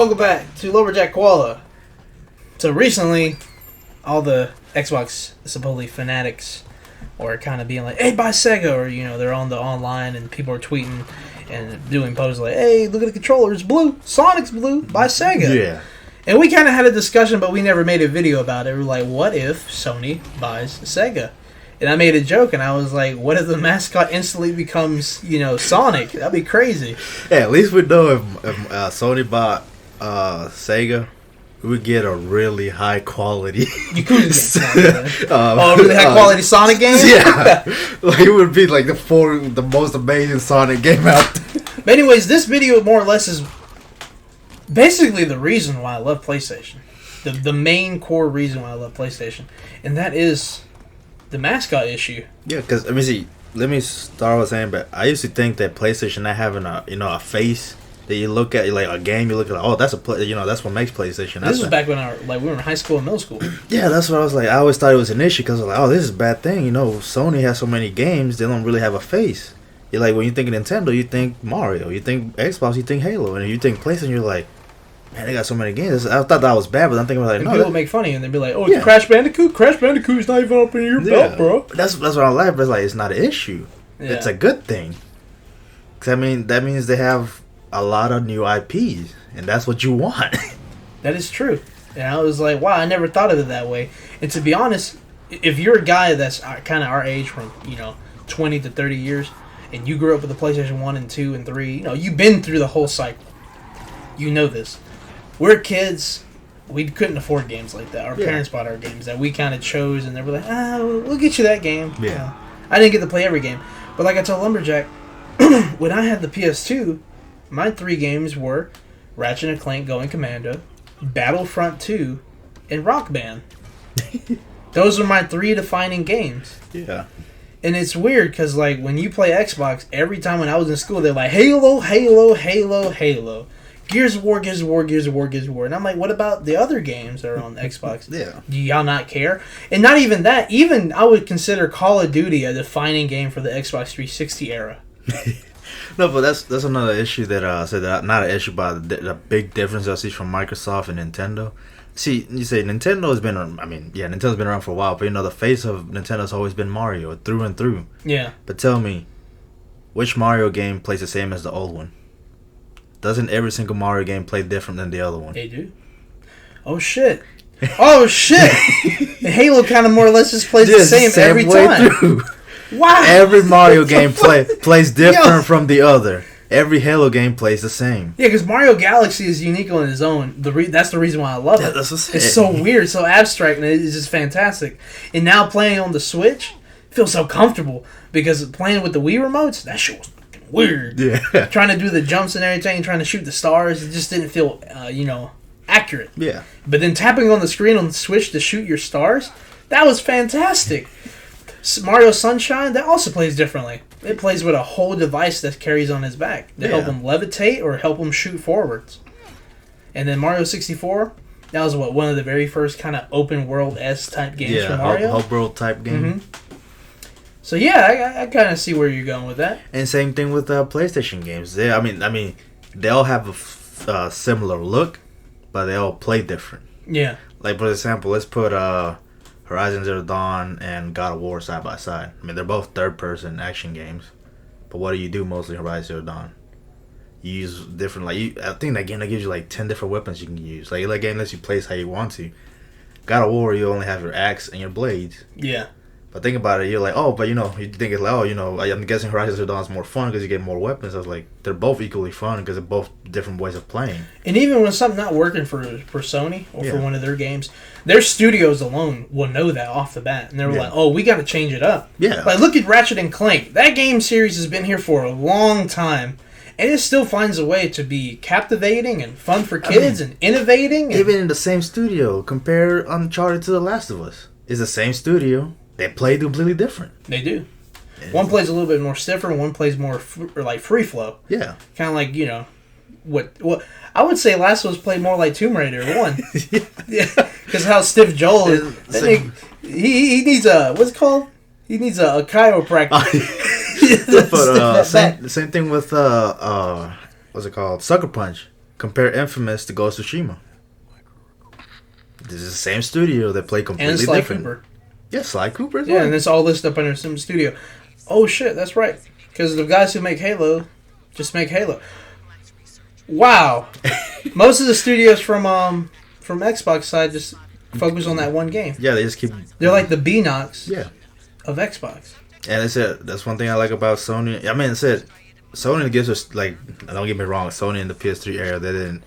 Welcome back to Lumberjack Koala. So recently, all the Xbox supposedly fanatics are kind of being like, "Hey, buy Sega," or they're on the online and people are tweeting and doing posts like, "Hey, look at the controller, it's blue. Sonic's blue. Buy Sega." Yeah. And we kind of had a discussion, but we never made a video about it. We were like, "What if Sony buys Sega?" And I made a joke, and I was like, "What if the mascot instantly becomes, Sonic? That'd be crazy." Yeah, at least we know if Sony bought Sega, we would get a really high quality. You could get really high quality Sonic game. Yeah, like it would be like the most amazing Sonic game out there. But anyways, this video more or less is basically the reason why I love PlayStation. The main core reason why I love PlayStation, and that is the mascot issue. Yeah, because let me start with saying, but I used to think that PlayStation not having a face that you look at, like a game, you look at, oh, that's that's what makes PlayStation. This was back when we were in high school and middle school. Yeah, that's what I was like. I always thought it was an issue because I was like, oh, this is a bad thing. Sony has so many games, they don't really have a face. You're like, when you think of Nintendo, you think Mario. You think Xbox, you think Halo. And if you think PlayStation, you're like, man, they got so many games. I thought that was bad, but I'm thinking like, no. People make fun of you and they'd be like, "Oh, yeah. Crash Bandicoot? Crash Bandicoot's not even up in your belt, bro." That's what I like, but it's like, it's not an issue. Yeah. It's a good thing. Because, that means they have a lot of new IPs, and that's what you want. That is true. And I was like, wow, I never thought of it that way. And to be honest, if you're a guy that's kind of our age, from 20 to 30 years, and you grew up with the PlayStation 1 and 2 and 3, you've been through the whole cycle. You know this. We're kids. We couldn't afford games like that. Our parents bought our games that we kind of chose, and they were like, we'll get you that game. Yeah. I didn't get to play every game. But like I told Lumberjack, when I had the PS2, my 3 games were Ratchet and Clank Going Commando, Battlefront 2, and Rock Band. Those are my 3 defining games. Yeah. And it's weird because, like, when you play Xbox, every time when I was in school, they're like, Halo, Halo, Halo, Halo. Gears of War, Gears of War, Gears of War, Gears of War. And I'm like, what about the other games that are on Xbox? Yeah. Do y'all not care? And not even that. Even I would consider Call of Duty a defining game for the Xbox 360 era. No, but that's another issue that I said, that not an issue, but the big difference I see from Microsoft and Nintendo. See, you say Nintendo's been around. Nintendo's been around for a while, but the face of Nintendo's always been Mario through and through. Yeah. But tell me, which Mario game plays the same as the old one? Doesn't every single Mario game play different than the other one? They do. Oh shit! Oh shit! Halo kind of more or less just plays the same every time. Through. Wow! Every Mario game plays different from the other. Every Halo game plays the same. Yeah, because Mario Galaxy is unique on its own. That's the reason why I love it. That's what's it's so weird, so abstract, and it's just fantastic. And now playing on the Switch feels so comfortable because playing with the Wii remotes, that shit was fucking weird. Yeah. Trying to do the jumps and everything, trying to shoot the stars, it just didn't feel, accurate. Yeah. But then tapping on the screen on the Switch to shoot your stars, that was fantastic. Mario Sunshine, that also plays differently. It plays with a whole device that carries on his back to help him levitate or help him shoot forwards. And then Mario 64, that was one of the very first kind of open world-esque type games for Mario. Yeah, open world type game. Mm-hmm. So yeah, I kind of see where you're going with that. And same thing with PlayStation games. They all have a similar look, but they all play different. Yeah. Like, for example, let's put Horizon Zero Dawn and God of War side by side. They're both third-person action games, but what do you do mostly in Horizon Zero Dawn? You use different, I think that game that gives you 10 different weapons you can use. That game lets you place how you want to. God of War, you only have your axe and your blades. Yeah. But think about it, you're like, oh, but you think it's like, I'm guessing Horizon Zero Dawn is more fun because you get more weapons. I was like, they're both equally fun because they're both different ways of playing. And even when something's not working for Sony or for one of their games, their studios alone will know that off the bat. And they're like, oh, we got to change it up. Yeah. Like, look at Ratchet and Clank. That game series has been here for a long time. And it still finds a way to be captivating and fun for kids and innovating. Even in the same studio, compare Uncharted to The Last of Us. It's the same studio. They play completely different. They do. One plays a little bit more stiffer, and one plays more free flow. Yeah. Kind of like, what I would say Last of Us played more like Tomb Raider 1. Yeah. Because how stiff Joel is. He needs what's it called? He needs a chiropractor. But same thing with what's it called? Sucker Punch. Compare Infamous to Ghost of Tsushima. This is the same studio that play completely and Sly different. Cooper. Yeah, Sly Cooper as Yeah, well. and it's all listed up under Sim Studio. Oh shit, that's right. Because the guys who make Halo just make Halo. Wow. Most of the studios from Xbox side just focus on that one game. Yeah, they just keep... They're like the B-Nox Yeah. of Xbox. And it's it. That's one thing I like about Sony. I mean, it's it. Sony gives us, like, don't get me wrong, Sony in the PS3 era, they didn't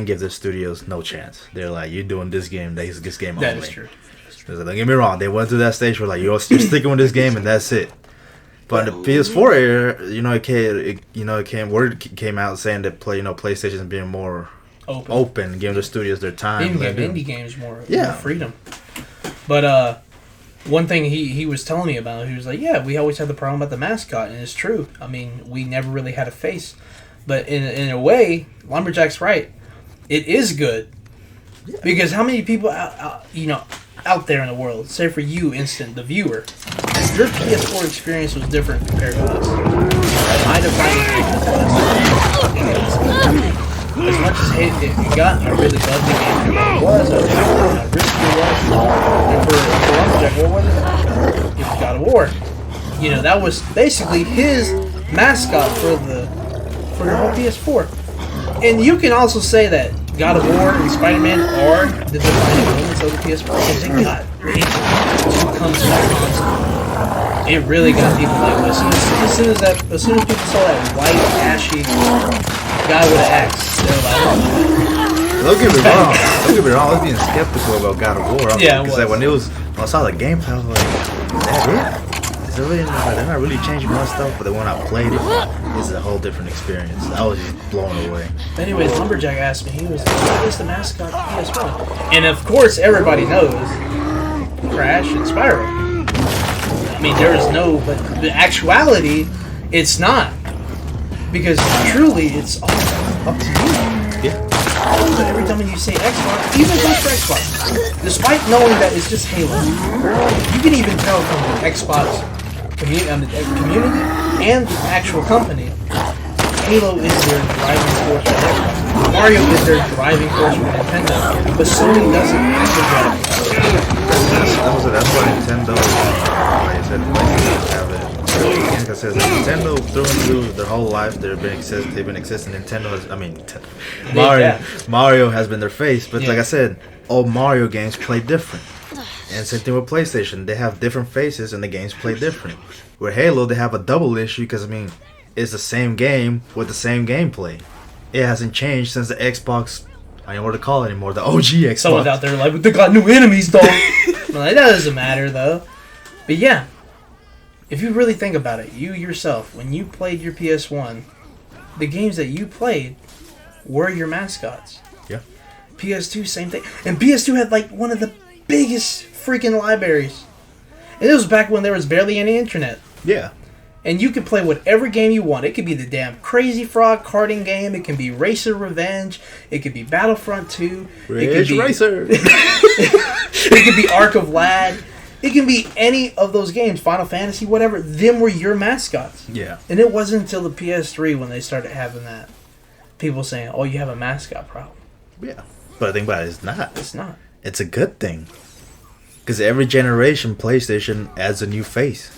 give their studios no chance. They're like, you're doing this game, this game only. That is true. Like, don't get me wrong, they went through that stage where like you're sticking with this game and that's it. But in the PS4 era, word came out saying that PlayStation is being more open, giving the studios their time. Even give indie games more freedom. But one thing he was telling me about, he was like, yeah, we always had the problem about the mascot, and it's true. I mean, we never really had a face. But in a way, Lumberjack's right. It is good. Yeah. Because how many people out there in the world, say for you, the viewer, your PS4 experience was different compared to us. My defining as much as hate it got, I really loved the game for what it was. I liked how risky it was. And for Lumberjack, what was it? It was God of War. That was basically his mascot for the whole PS4. And you can also say that God of War and Spider-Man are the defining moments of the PS4 because it got who comes back. It really got people like as soon as people saw that white ashy guy with an axe, they were like, Don't get me wrong. I was being skeptical about God of War. Because when I saw the gameplay, I was like, is that it? They're not really changing much stuff, but then when I played it, it's a whole different experience. I was just blown away. Anyways, Lumberjack asked me, he was like, what is the mascot of PS1? And of course, everybody knows Crash and Spyro. I mean, there is no, but the actuality, it's not. Because truly, it's all up to you. Yeah. But every time when you say Xbox, even goes for Xbox, despite knowing that it's just Halo, you can even tell from the Xbox community and the actual company, Halo is their driving force for Xbox. Mario is their driving force for Nintendo, but Sony doesn't have the driving force. That's why Nintendo, like I said, have it. Because Nintendo through their whole life, they've been existing. Mario has been their face, but like I said, all Mario games play different. And same thing with PlayStation, they have different faces and the games play different. With Halo, they have a double issue because it's the same game with the same gameplay. It hasn't changed since the Xbox. I don't know what to call it anymore. The OG Xbox. Someone's out there like, they got new enemies, dog. That doesn't matter though. But yeah. If you really think about it, you yourself, when you played your PS1, the games that you played were your mascots. Yeah. PS2, same thing. And PS2 had like one of the biggest freaking libraries. And it was back when there was barely any internet. Yeah. And you could play whatever game you want. It could be the damn Crazy Frog karting game. It can be Racer Revenge. It could be Battlefront 2. Ridge Racer. It could be Ark of Lad. It can be any of those games, Final Fantasy, whatever. Them were your mascots. Yeah. And it wasn't until the PS3 when they started having that. People saying, oh, you have a mascot problem. Yeah. But I think about it, it's not. It's not. It's a good thing. Because every generation, PlayStation adds a new face.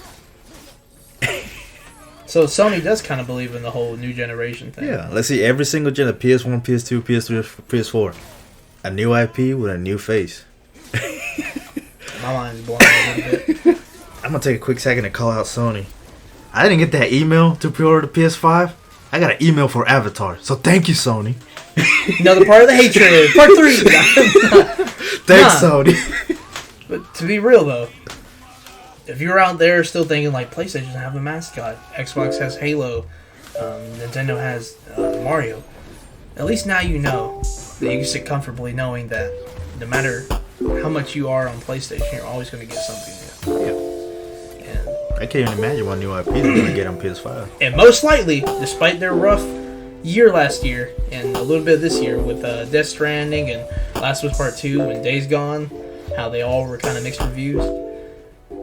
So Sony does kind of believe in the whole new generation thing. Yeah. Let's see, every single gen, PS1, PS2, PS3, PS4. A new IP with a new face. My mind's blown a little bit. I'm going to take a quick second to call out Sony. I didn't get that email to pre-order the PS5. I got an email for Avatar. So thank you, Sony. Another part of the hatred. Part 3. Thanks, Sony. But to be real, though, if you're out there still thinking, like, PlayStation doesn't have a mascot, Xbox has Halo, Nintendo has Mario, at least now you know that you can sit comfortably knowing that no matter how much you are on PlayStation, you're always going to get something new. Yeah. And I can't even imagine what new IP they're going to get on PS5. And most likely, despite their rough year last year and a little bit this year with Death Stranding and Last of Us Part 2 and Days Gone, how they all were kind of mixed reviews,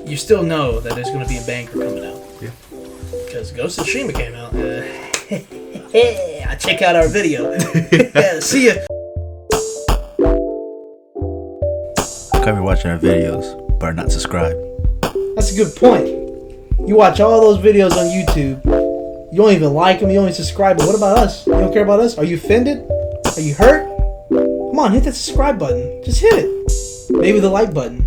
you still know that there's going to be a banger coming out. Yeah. Because Ghost of Tsushima came out. Yeah, check out our video. Yeah, see ya. Come here watching our videos, but are not subscribed. That's a good point. You watch all those videos on YouTube. You don't even like them. You don't even subscribe. But what about us? You don't care about us? Are you offended? Are you hurt? Come on, hit that subscribe button. Just hit it. Maybe the like button.